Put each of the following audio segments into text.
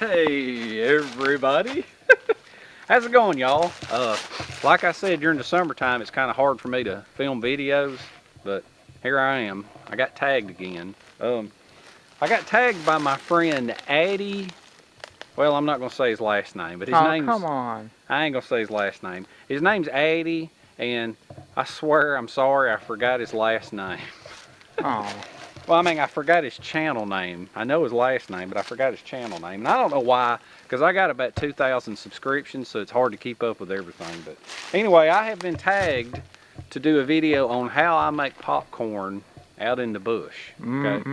Hey everybody, how's it going, y'all? Like I said, during the summertime it's kind of hard for me to film videos, but here I am. I got tagged again. I got tagged by my friend Addy. Well, I'm not gonna say his last name, but his name's, come on. I ain't gonna say his last name. His name's Addy, and I swear I'm sorry I forgot his last name. Oh. Well, I mean, I forgot his channel name. I know his last name, but I forgot his channel name. And I don't know why, because I got about 2,000 subscriptions, so it's hard to keep up with everything. But anyway, I have been tagged to do a video on how I make popcorn out in the bush. Okay?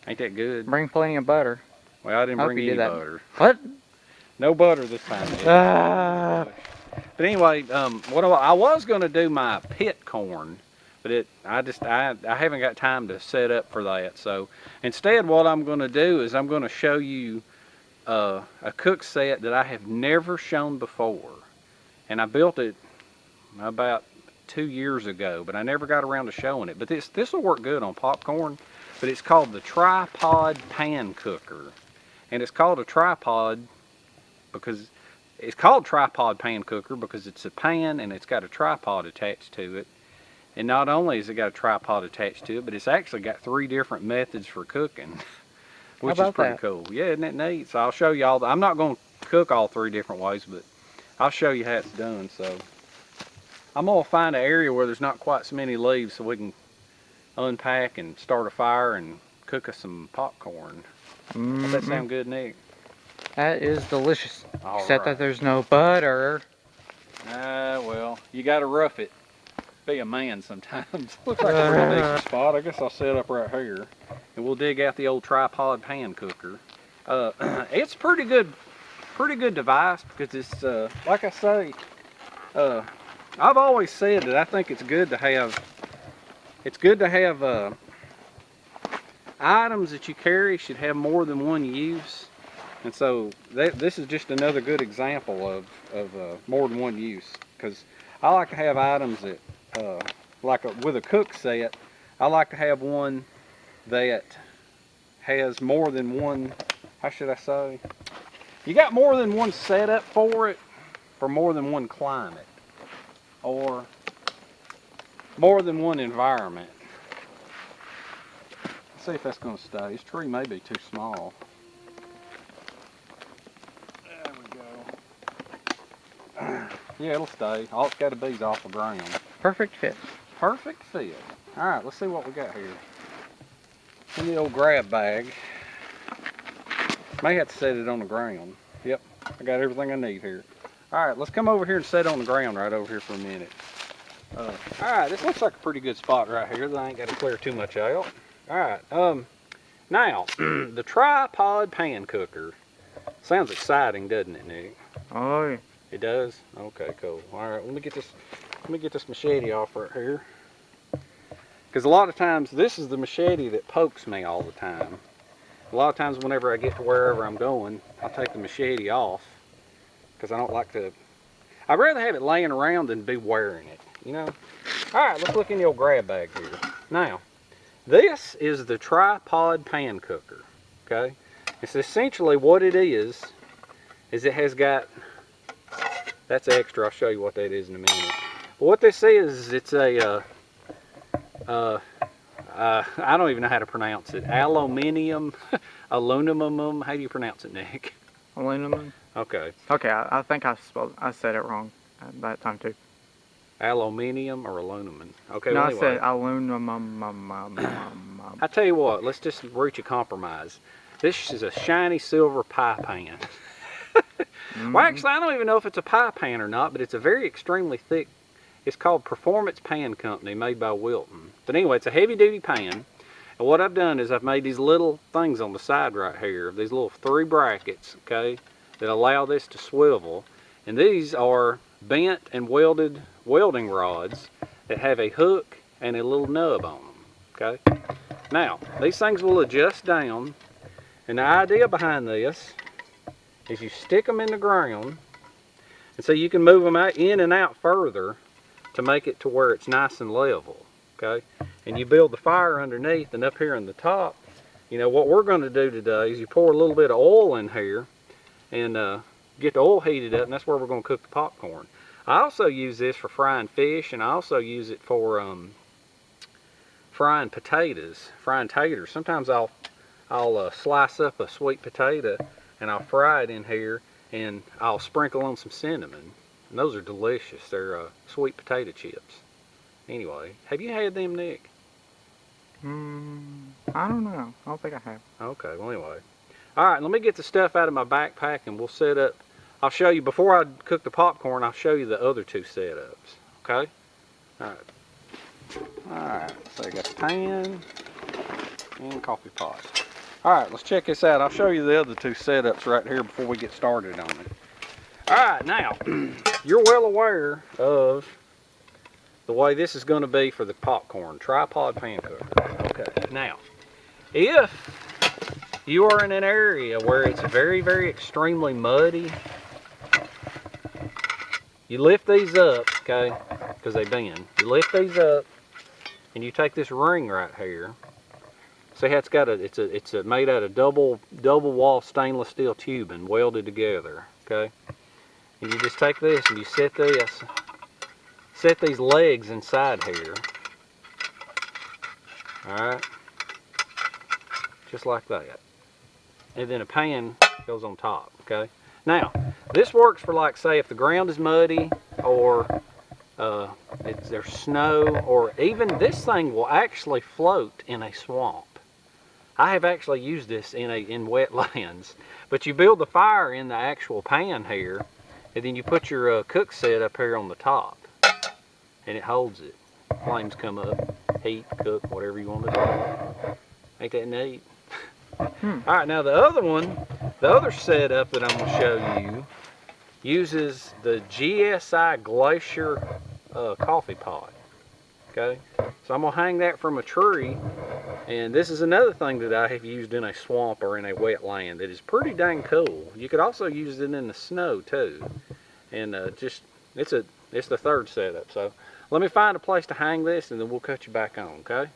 Ain't that good? Bring plenty of butter. Well, I didn't bring any butter. What? No butter this time. But anyway, I was going to do my pit corn. But I haven't got time to set up for that. So instead, what I'm going to do is I'm going to show you a cook set that I have never shown before. And I built it about 2 years ago, but I never got around to showing it. But this will work good on popcorn. But it's called the tripod pan cooker. And it's called a tripod because it's called tripod pan cooker because it's a pan and it's got a tripod attached to it. And not only has it got a tripod attached to it, but it's actually got 3 different methods for cooking, which is pretty cool. Yeah, isn't that neat? So I'll show you all. I'm not going to cook all 3 different ways, but I'll show you how it's done. So I'm going to find an area where there's not quite so many leaves so we can unpack and start a fire and cook us some popcorn. Does that sound good, Nick? That is delicious. All Except right. that there's no butter. Well, you got to rough it. Be a man sometimes. Looks like a real decent spot. I guess I'll set up right here and we'll dig out the old tripod pan cooker. It's pretty good device because it's like I say, I've always said that I think it's good to have items that you carry should have more than one use. And so this is just another good example of more than one use, because I like to have items that with a cook set, I like to have one that has more than one, how should I say? You got more than one setup for it, for more than one climate, or more than one environment. Let's see if that's going to stay. This tree may be too small. There we go. Yeah, it'll stay. All it's got to be is off the ground. Perfect fit. Perfect fit. All right, let's see what we got here. In the old grab bag. May have to set it on the ground. Yep, I got everything I need here. All right, let's come over here and set it on the ground right over here for a minute. All right, this looks like a pretty good spot right here that I ain't got to clear too much out. All right, now, the tripod pan cooker. Sounds exciting, doesn't it, Nick? Oh, yeah. It does? Okay, cool. All right, let me get this machete off right here. Because a lot of times, this is the machete that pokes me all the time. A lot of times whenever I get to wherever I'm going, I'll take the machete off. Because I don't like to, I'd rather have it laying around than be wearing it, you know? All right, let's look in the old grab bag here. Now, this is the tripod pan cooker, okay? It's essentially what it is it has got, that's extra, I'll show you what that is in a minute. But what this is, it's a, I don't even know how to pronounce it. Aluminum, how do you pronounce it, Nick? Aluminum. Okay. Okay, I think I said it wrong at that time too. Aluminium or aluminum? Okay, no, well, anyway. I said aluminum. I tell you what, let's just reach a compromise. This is a shiny silver pie pan. Well, actually, I don't even know if it's a pie pan or not, but it's a very extremely thick. It's called Performance Pan Company, made by Wilton. But anyway, it's a heavy-duty pan. And what I've done is I've made these little things on the side right here, these little 3 brackets, okay, that allow this to swivel. And these are bent and welded welding rods that have a hook and a little nub on them, okay? Now, these things will adjust down. And the idea behind this is you stick them in the ground, and so you can move them out, in and out further to make it to where it's nice and level, okay? And you build the fire underneath, and up here in the top, you know, what we're going to do today is you pour a little bit of oil in here, and get the oil heated up, and that's where we're going to cook the popcorn. I also use this for frying fish, and I also use it for frying potatoes, frying taters. Sometimes I'll slice up a sweet potato and I'll fry it in here, and I'll sprinkle on some cinnamon. And those are delicious. They're sweet potato chips. Anyway, have you had them, Nick? I don't know. I don't think I have. Okay, well anyway. Alright, let me get the stuff out of my backpack and we'll set up. I'll show you, before I cook the popcorn, I'll show you the other two setups. Okay? Alright. Alright, so I got the pan and coffee pot. Alright, let's check this out. I'll show you the other two setups right here before we get started on it. Alright, now, you're well aware of the way this is going to be for the popcorn. Tripod pan cooker. Okay, now, if you are in an area where it's very, very extremely muddy, you lift these up, okay, because they bend. You lift these up, and you take this ring right here. See how it's got it's made out of double wall stainless steel tubing welded together, okay? And you just take this and you set these legs inside here. Alright. Just like that. And then a pan goes on top, okay? Now, this works for, like, say, if the ground is muddy, or there's snow, or even this thing will actually float in a swamp. I have actually used this in wetlands. But you build the fire in the actual pan here, and then you put your cook set up here on the top, and it holds it. Flames come up, heat, cook, whatever you want to do. Ain't that neat? Alright, now the other setup that I'm going to show you uses the GSI Glacier coffee pot. Okay, so I'm going to hang that from a tree, and this is another thing that I have used in a swamp or in a wetland that is pretty dang cool. You could also use it in the snow too, and it's the third setup. So let me find a place to hang this, and then we'll cut you back on, okay?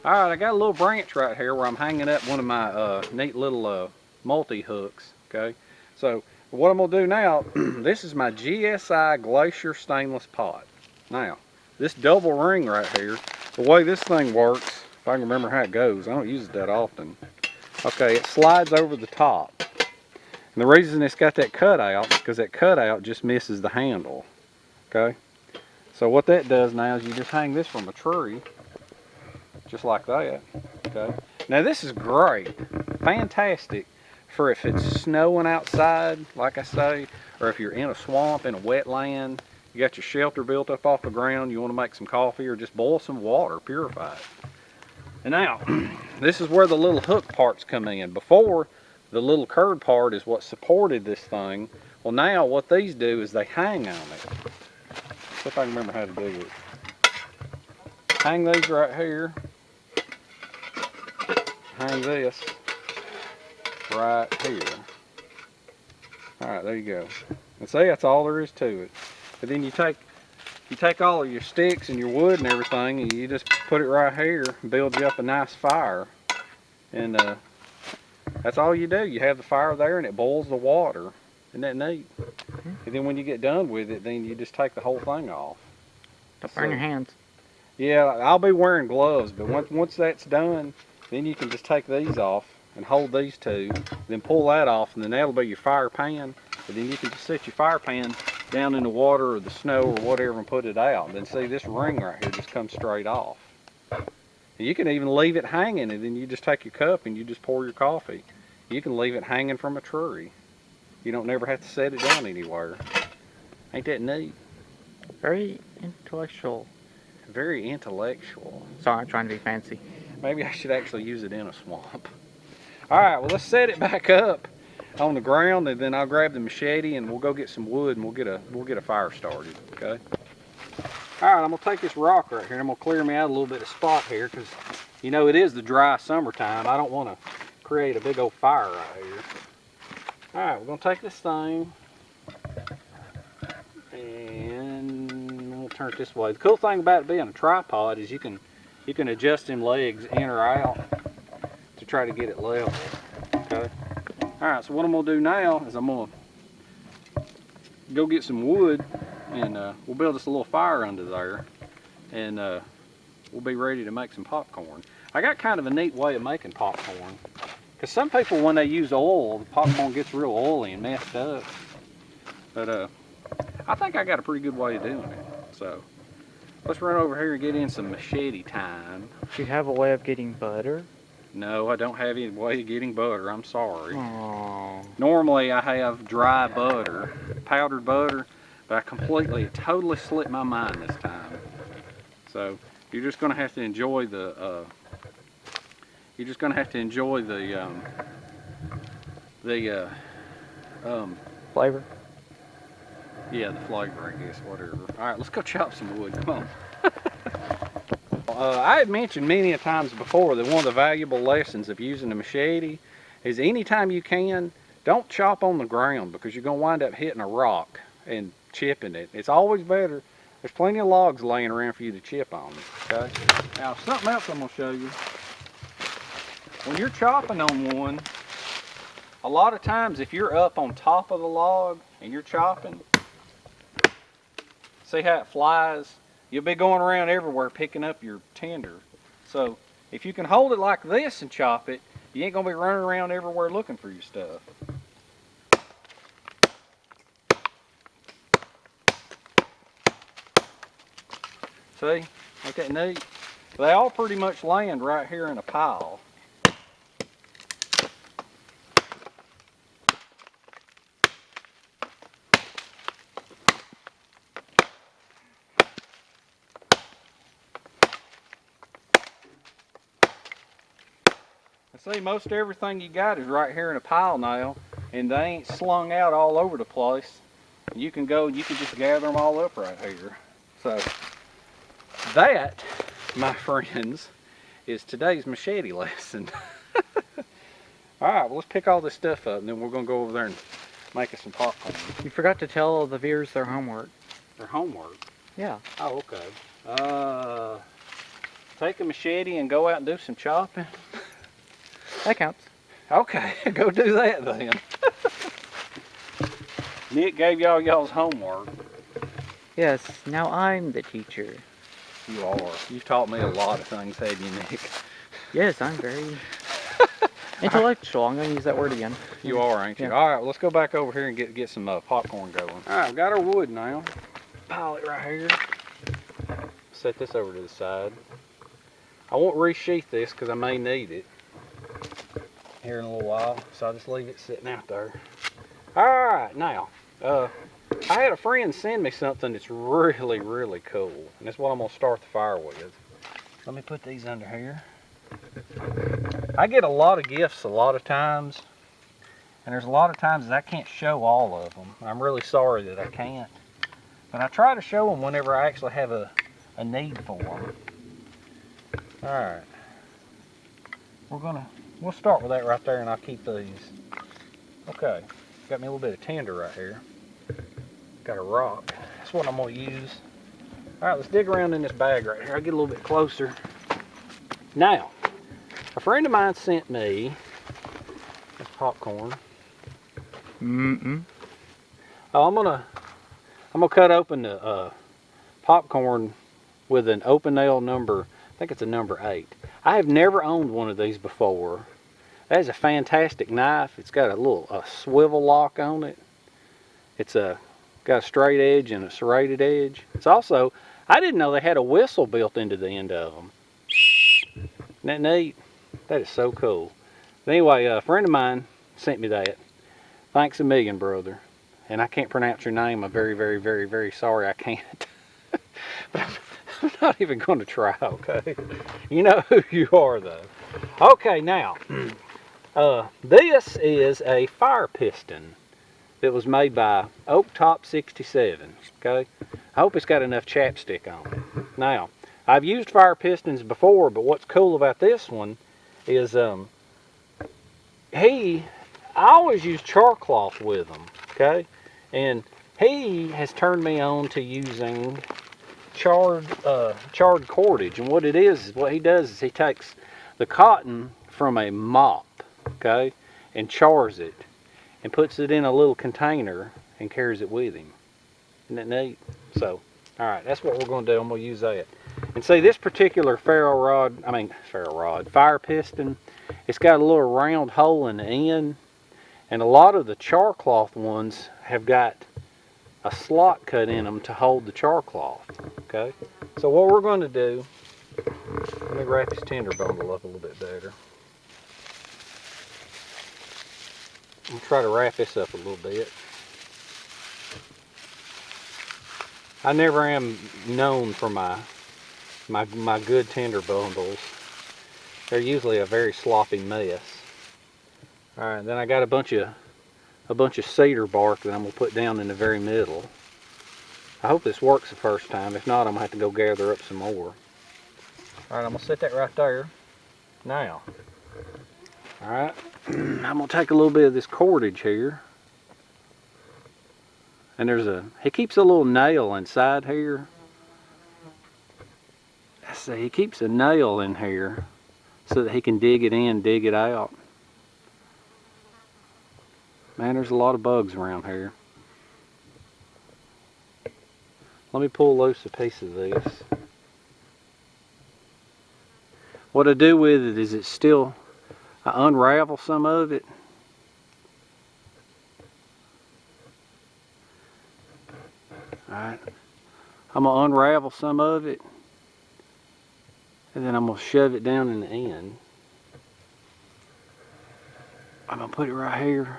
Alright, I got a little branch right here where I'm hanging up one of my neat little multi-hooks, okay? So what I'm going to do now, this is my GSI Glacier stainless pot. Now, this double ring right here, the way this thing works, if I can remember how it goes, I don't use it that often. Okay, it slides over the top. And the reason it's got that cutout is because that cutout just misses the handle. Okay? So what that does now is you just hang this from a tree, just like that. Okay? Now this is great, fantastic, for if it's snowing outside, like I say, or if you're in a swamp, in a wetland, you got your shelter built up off the ground, you want to make some coffee or just boil some water, purify it. And now, this is where the little hook parts come in. Before, the little curved part is what supported this thing. Well, now what these do is they hang on it. See if I can remember how to do it. Hang these right here. Hang this right here. Alright, there you go. And see, that's all there is to it. But then you take all of your sticks and your wood and everything, and you just put it right here and build you up a nice fire. And that's all you do. You have the fire there and it boils the water. Isn't that neat? And then when you get done with it, then you just take the whole thing off. Don't burn your hands. Yeah, I'll be wearing gloves, but once that's done, then you can just take these off and hold these two, then pull that off, and then that'll be your fire pan. And then you can just set your fire pan down in the water or the snow or whatever and put it out. And then see, this ring right here just comes straight off. And you can even leave it hanging, and then you just take your cup and you just pour your coffee. You can leave it hanging from a tree. You don't never have to set it down anywhere. Ain't that neat? Very intellectual. Very intellectual. Sorry, I'm trying to be fancy. Maybe I should actually use it in a swamp. Alright, well, let's set it back up on the ground, and then I'll grab the machete and we'll go get some wood and we'll get a fire started, okay? Alright, I'm gonna take this rock right here and I'm gonna clear me out a little bit of spot here, because you know it is the dry summertime. I don't want to create a big old fire right here. Alright, we're gonna take this thing and we'll turn it this way. The cool thing about it being a tripod is you can adjust them legs in or out to try to get it level. Alright, so what I'm going to do now is I'm going to go get some wood, and we'll build us a little fire under there, and we'll be ready to make some popcorn. I got kind of a neat way of making popcorn, because some people, when they use oil, the popcorn gets real oily and messed up. But I think I got a pretty good way of doing it. So let's run over here and get in some machete time. Do you have a way of getting butter? No, I don't have any way of getting butter. I'm sorry. Aww. Normally I have dry butter, powdered butter, but I totally slipped my mind this time. So you're just going to have to enjoy the Flavor? yeah, the flavor, I guess, whatever. All right, let's go chop some wood. Come on. I had mentioned many a times before that one of the valuable lessons of using a machete is anytime you can, don't chop on the ground, because you're going to wind up hitting a rock and chipping it. It's always better. There's plenty of logs laying around for you to chip on. Okay. Now, something else I'm going to show you. When you're chopping on one, a lot of times if you're up on top of the log and you're chopping, see how it flies? You'll be going around everywhere picking up your tinder. So if you can hold it like this and chop it, you ain't going to be running around everywhere looking for your stuff. See? Ain't that neat? They all pretty much land right here in a pile. See, most everything you got is right here in a pile now, and they ain't slung out all over the place. You can just gather them all up right here. So that, my friends, is today's machete lesson. Alright, well, let's pick all this stuff up, and then we're going to go over there and make us some popcorn. You forgot to tell the viewers their homework. Their homework? Yeah. Oh, okay. Take a machete and go out and do some chopping. That counts. Okay, go do that then. Nick gave y'all's homework. Yes, now I'm the teacher. You are. You've taught me a lot of things, haven't you, Nick? Yes, I'm very intellectual. I'm going to use that word again. You are, ain't you? Yeah. All right, well, let's go back over here and get some popcorn going. All right, I've got our wood now. Pile it right here. Set this over to the side. I won't resheath this because I may need it here in a little while, so I'll just leave it sitting out there. Alright, now, I had a friend send me something that's really, really cool, and that's what I'm going to start the fire with. Let me put these under here. I get a lot of gifts a lot of times, and there's a lot of times that I can't show all of them. I'm really sorry that I can't, but I try to show them whenever I actually have a need for them. Alright, we'll start with that right there, and I'll keep these. Okay, got me a little bit of tinder right here. Got a rock. That's what I'm going to use. All right, let's dig around in this bag right here. I'll get a little bit closer. Now, a friend of mine sent me this popcorn. Oh, I'm gonna cut open the popcorn with an open nail number. I think it's a number 8. I have never owned one of these before. That is a fantastic knife. It's got a swivel lock on it. It's got a straight edge and a serrated edge. It's also, I didn't know they had a whistle built into the end of them. Isn't that neat? That is so cool. But anyway, a friend of mine sent me that. Thanks a million, brother. And I can't pronounce your name. I'm very, very, very, very sorry I can't. But I'm not even going to try, okay? You know who you are, though. Okay, now, this is a fire piston that was made by Oak Top 67, okay? I hope it's got enough chapstick on it. Now, I've used fire pistons before, but what's cool about this one is I always use char cloth with them, okay? And he has turned me on to using charred cordage, and what he does is he takes the cotton from a mop, okay, and chars it, and puts it in a little container and carries it with him. Isn't that neat? So, alright, that's what we're going to do. I'm going to use that. And see, this particular fire piston, it's got a little round hole in the end, and a lot of the char cloth ones have got a slot cut in them to hold the char cloth. Okay, so what we're going to do, let me wrap this tender bundle up a little bit better. I'm going to try to wrap this up a little bit. I never am known for my good tender bundles. They're usually a very sloppy mess. Alright, then I got a bunch of cedar bark that I'm going to put down in the very middle. I hope this works the first time. If not, I'm going to have to go gather up some more. Alright, I'm going to set that right there. Now, alright, I'm going to take a little bit of this cordage here. And he keeps a little nail inside here. Let's see, he keeps a nail in here so that he can dig it in, dig it out. Man, there's a lot of bugs around here. Let me pull loose a piece of this. What I do with it is I unravel some of it. Alright, I'm going to unravel some of it, and then I'm going to shove it down in the end. I'm going to put it right here.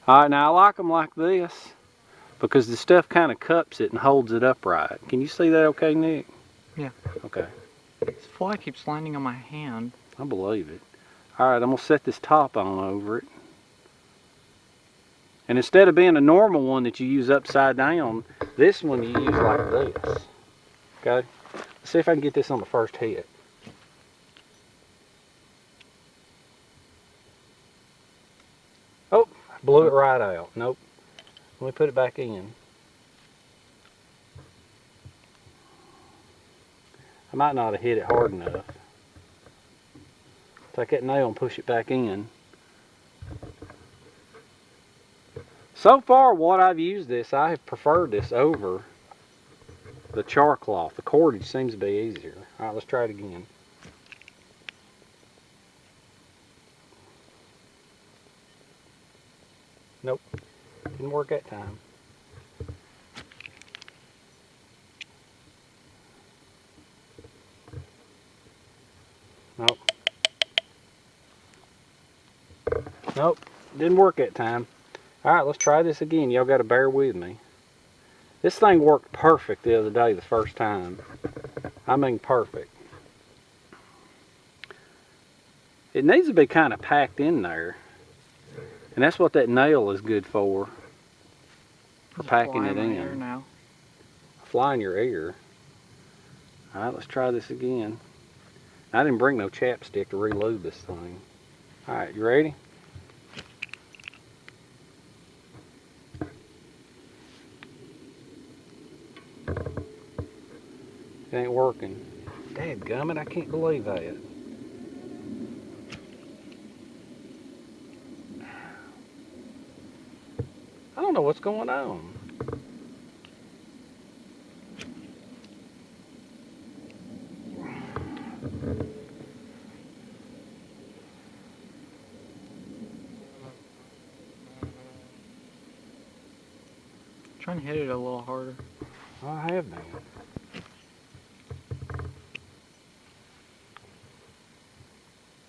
Alright, now I like them like this because the stuff kind of cups it and holds it upright. Can you see that okay, Nick? Yeah. Okay. This fly keeps landing on my hand. I believe it. Alright, I'm going to set this top on over it. And instead of being a normal one that you use upside down, this one you use like this. Okay? Let's see if I can get this on the first hit. Oh, blew it right out. Nope. Let me put it back in. I might not have hit it hard enough. Take that nail and push it back in. So far, what I've used this, I have preferred this over the char cloth. The cordage seems to be easier. All right, let's try it again. Nope, didn't work that time. Nope. Nope, didn't work that time. Alright, let's try this again. Y'all got to bear with me. This thing worked perfect the other day the first time. I mean perfect. It needs to be kind of packed in there. And that's what that nail is good for packing it in. Now. Fly in your ear. Alright, let's try this again. I didn't bring no chapstick to relube this thing. Alright, you ready? It ain't working. Dadgummit, I can't believe that. I don't know what's going on. Trying to hit it a little harder. I have been.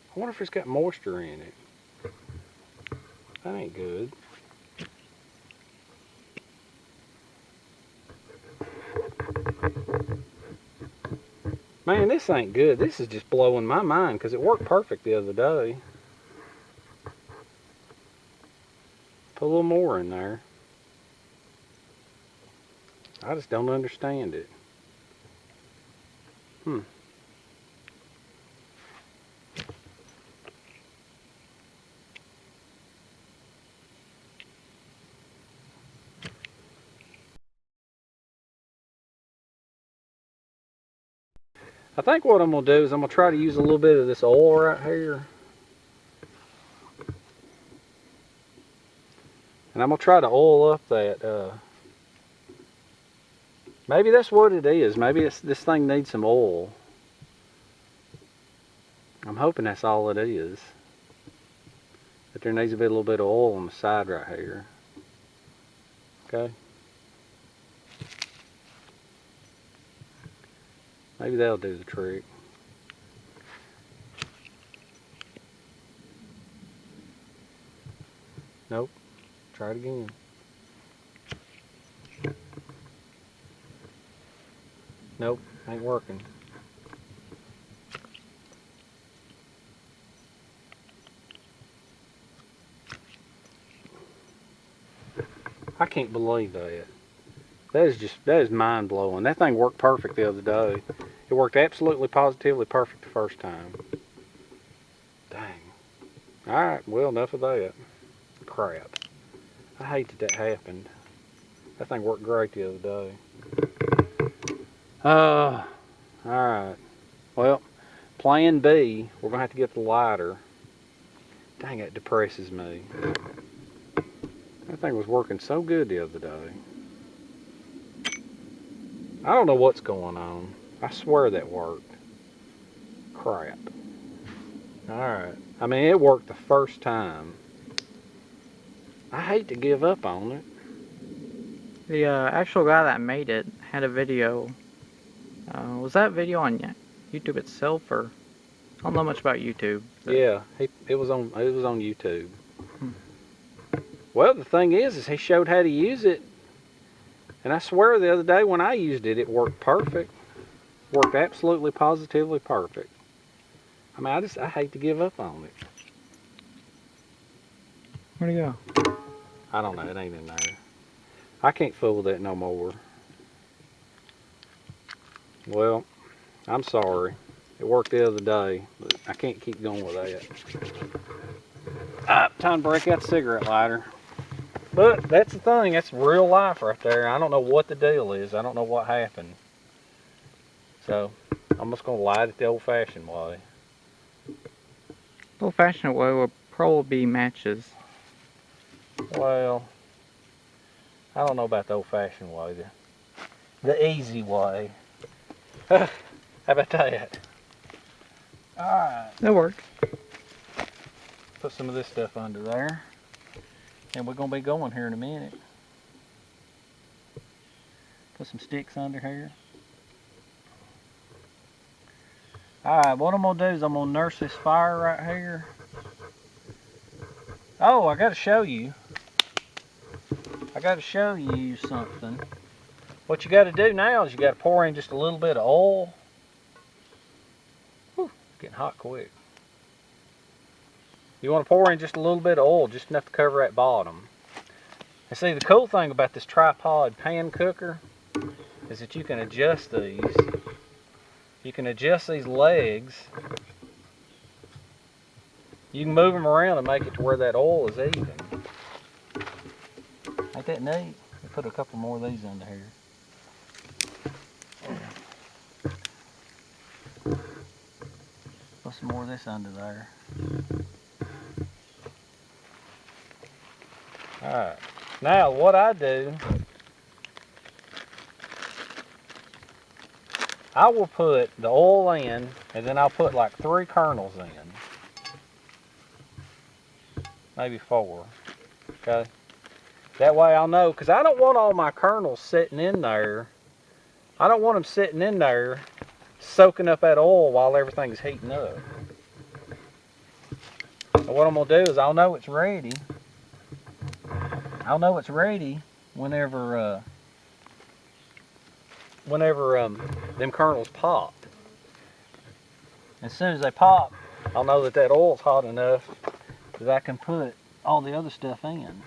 I wonder if it's got moisture in it. That ain't good. Man, this ain't good. This is just blowing my mind because it worked perfect the other day. Put a little more in there. I just don't understand it. I think what I'm going to do is I'm going to try to use a little bit of this oil right here. And I'm going to try to oil up that, maybe that's what it is. Maybe this thing needs some oil. I'm hoping that's all it is. But there needs to be a little bit of oil on the side right here. Okay. Maybe that'll do the trick. Nope. Try it again. Nope, ain't working. I can't believe that. That is mind blowing. That thing worked perfect the other day. It worked absolutely positively perfect the first time. Dang. Alright, well, enough of that. Crap. I hate that happened. That thing worked great the other day. Alright. Well, plan B, we're going to have to get the lighter. Dang, it depresses me. That thing was working so good the other day. I don't know what's going on. I swear that worked. Crap. Alright. I mean, it worked the first time. I hate to give up on it. The actual guy that made it had a video. Was that video on YouTube itself, or I don't know much about YouTube? Yeah, it was on YouTube. Well, the thing is he showed how to use it, and I swear the other day when I used it, it worked perfect. Worked absolutely, positively perfect. I mean, I hate to give up on it. Where'd he go? I don't know, it ain't in there. I can't fool with that no more. Well, I'm sorry. It worked the other day, but I can't keep going with that. Time to break out the cigarette lighter. But that's the thing, that's real life right there. I don't know what the deal is. I don't know what happened. So, I'm just going to light it the old-fashioned way. The old-fashioned way would probably be matches. Well, I don't know about the old-fashioned way. The easy way. How about that? Alright. That worked. Put some of this stuff under there. And we're going to be going here in a minute. Put some sticks under here. Alright, what I'm going to do is I'm going to nurse this fire right here. Oh, I got to show you. I got to show you something. What you got to do now is you got to pour in just a little bit of oil. Whew, it's getting hot quick. You want to pour in just a little bit of oil, just enough to cover that bottom. And see, the cool thing about this tripod pan cooker is that you can adjust these. You can adjust these legs. You can move them around and make it to where that oil is even. Ain't that neat? I'll put a couple more of these under here. Put some more of this under there. Alright, now what I do, I will put the oil in, and then I'll put like 3 kernels in. Maybe 4, okay? That way I'll know, because I don't want all my kernels sitting in there. I don't want them sitting in there soaking up that oil while everything's heating up. So what I'm going to do is I'll know it's ready. I'll know it's ready whenever them kernels pop. As soon as they pop, I'll know that that oil's hot enough that I can put all the other stuff in.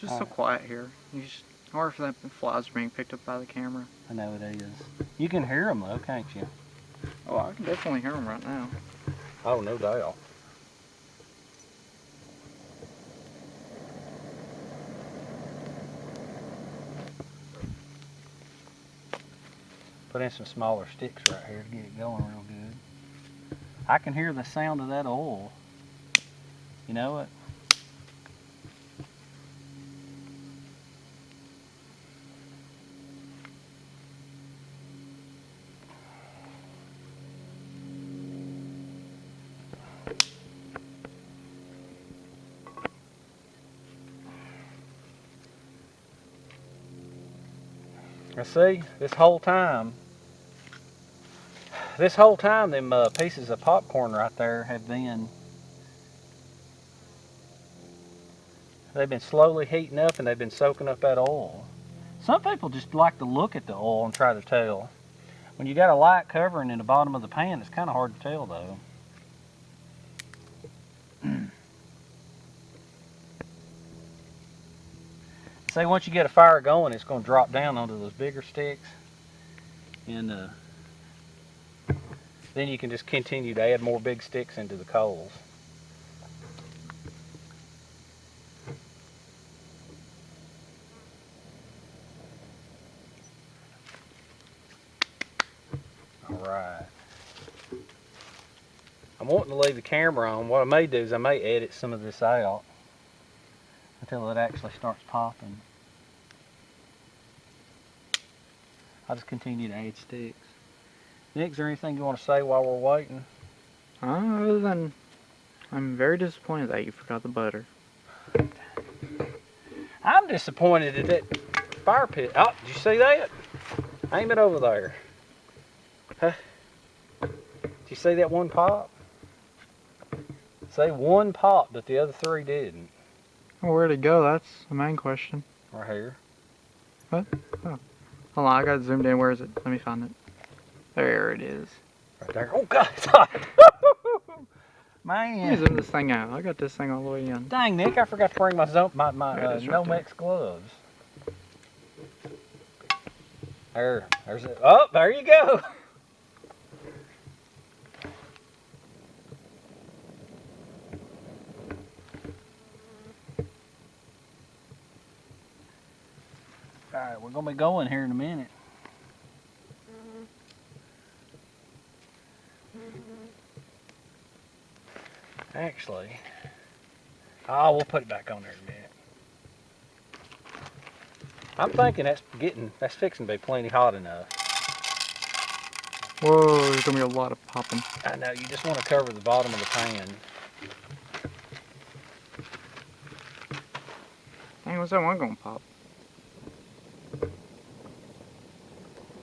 just so quiet here. You just, I wonder if that flies are being picked up by the camera. I know it is. You can hear them though, can't you? Oh, I can definitely hear them right now. Oh, no doubt. Put in some smaller sticks right here to get it going real good. I can hear the sound of that oil. You know it? I see, this whole time, them pieces of popcorn right there have been, they've been slowly heating up and they've been soaking up that oil. Some people just like to look at the oil and try to tell. When you got a light covering in the bottom of the pan, it's kind of hard to tell though. See, once you get a fire going, it's going to drop down onto those bigger sticks, and then you can just continue to add more big sticks into the coals. All right. I'm wanting to leave the camera on. What I may do is I may edit some of this out until it actually starts popping. I'll just continue to add sticks. Nick, is there anything you want to say while we're waiting? Other than, I'm very disappointed that you forgot the butter. I'm disappointed at that fire pit. Oh, did you see that? Aim it over there. Huh? Did you see that one pop? Say one pop, but the other three didn't. Well, where'd it go? That's the main question. Right here. What? Oh. Hold on, I got it zoomed in. Where is it? Let me find it. There it is. Right there. Oh, God, it's hot. Man. Let me zoom this thing out. I got this thing all the way in. Dang, Nick, I forgot to bring my There it is, right Nomex gloves. There's it. Oh, there you go. All right, we're going to be going here in a minute. Actually, oh, we'll put it back on there in a minute. I'm thinking that's fixing to be plenty hot enough. Whoa, there's gonna be a lot of popping. I know, you just want to cover the bottom of the pan. Dang, what's that one gonna pop?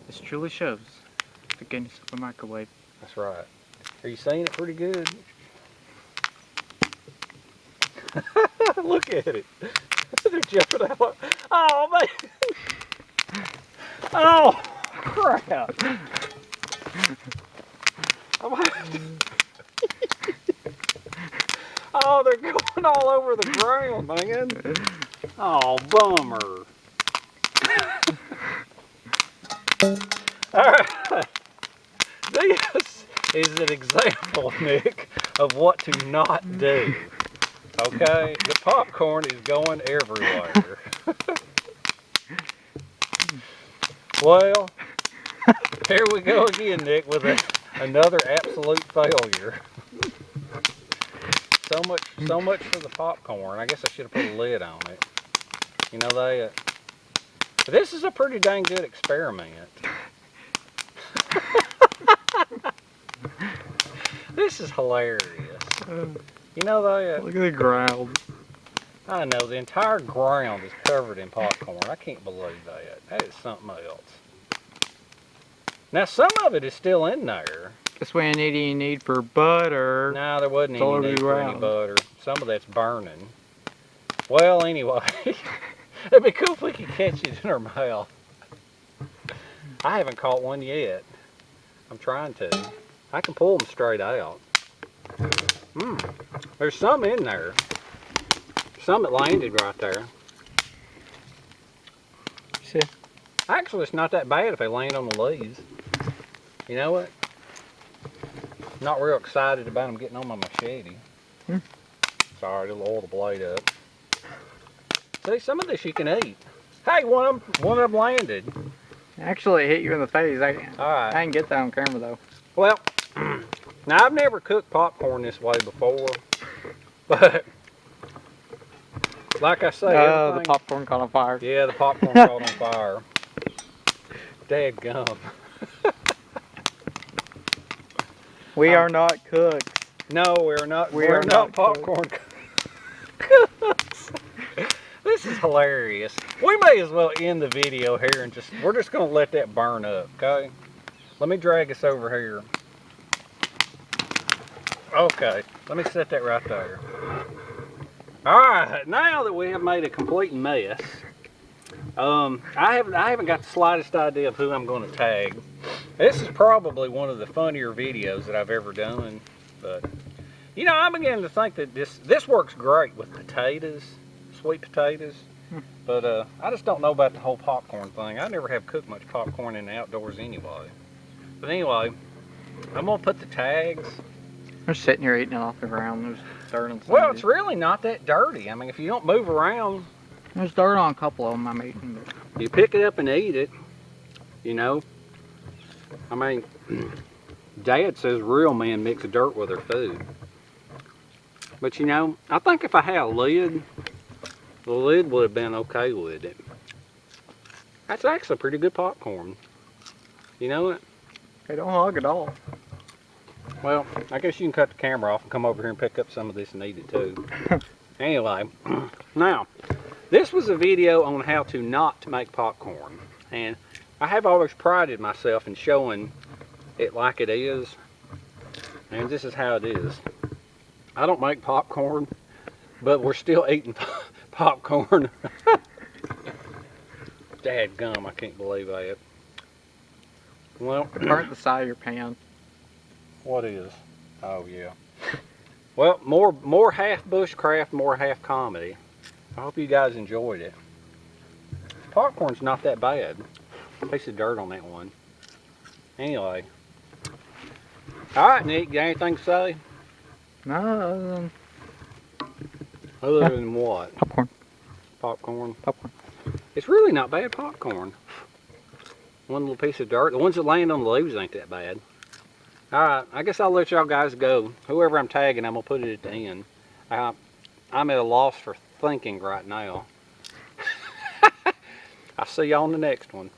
This truly shows the goodness of a microwave. That's right. Are you seeing it pretty good? Look at it. They're jumping out. Oh, man. Oh, crap. Oh, they're going all over the ground, man. Oh, bummer. All right. This is an example, Nick, of what to not do. Okay, the popcorn is going everywhere. Well, here we go again, Nick, with another absolute failure. So much for the popcorn. I guess I should have put a lid on it. You know that. This is a pretty dang good experiment. This is hilarious. You know that. Look at the ground. I know, the entire ground is covered in popcorn. I can't believe that. That is something else. Now, some of it is still in there. That's what you need for butter. No, there wasn't any need for any butter. Some of that's burning. Well, anyway, it'd be cool if we could catch it in our mouth. I haven't caught one yet. I'm trying to. I can pull them straight out. There's some in there. Some that landed right there. Actually, it's not that bad if they land on the leaves. You know what? Not real excited about them getting on my machete. Sorry, it'll oil the blade up. See, some of this you can eat. Hey, one of them landed. Actually, it hit you in the face. I Alright. didn't get that on camera though. Well, now I've never cooked popcorn this way before, but like I say, Oh, the popcorn caught on fire. Yeah, the popcorn caught on fire. Dadgum. We are not cooks. No, we're not. We are not popcorn cooks. This is hilarious. We may as well end the video here and we're just gonna let that burn up, okay? Let me drag us over here. Okay, let me set that right there. All right, now that we have made a complete mess, I haven't got the slightest idea of who I'm going to tag. This is probably one of the funnier videos that I've ever done, but you know, I'm beginning to think that this works great with potatoes, sweet potatoes, but I just don't know about the whole popcorn thing. I never have cooked much popcorn in the outdoors anyway. But anyway, I'm gonna put the tags. They're sitting here eating it off the ground. There's dirt and Well, it's really not that dirty. I mean, if you don't move around, there's dirt on a couple of them I'm eating. you pick it up and eat it, you know. I mean, Dad says real men mix dirt with their food. But you know, I think if I had a lid, the lid would have been okay with it. That's actually pretty good popcorn. You know what? They don't hug at all. Well, I guess you can cut the camera off and come over here and pick up some of this and eat it too. Anyway, now, this was a video on how to not make popcorn. And I have always prided myself in showing it like it is. And this is how it is. I don't make popcorn, but we're still eating popcorn. Dadgum, I can't believe that. Well, It burnt the side of your pan. what is? Oh yeah. Well, more half bushcraft, more half comedy. I hope you guys enjoyed it. Popcorn's not that bad. Piece of dirt on that one. Anyway. Alright, Nick, got anything to say? No, Other than what? popcorn. Popcorn? Popcorn. It's really not bad popcorn. One little piece of dirt. The ones that land on the leaves ain't that bad. Alright, I guess I'll let y'all guys go. Whoever I'm tagging, I'm going to put it at the end. I'm at a loss for thinking right now. I'll see y'all on the next one.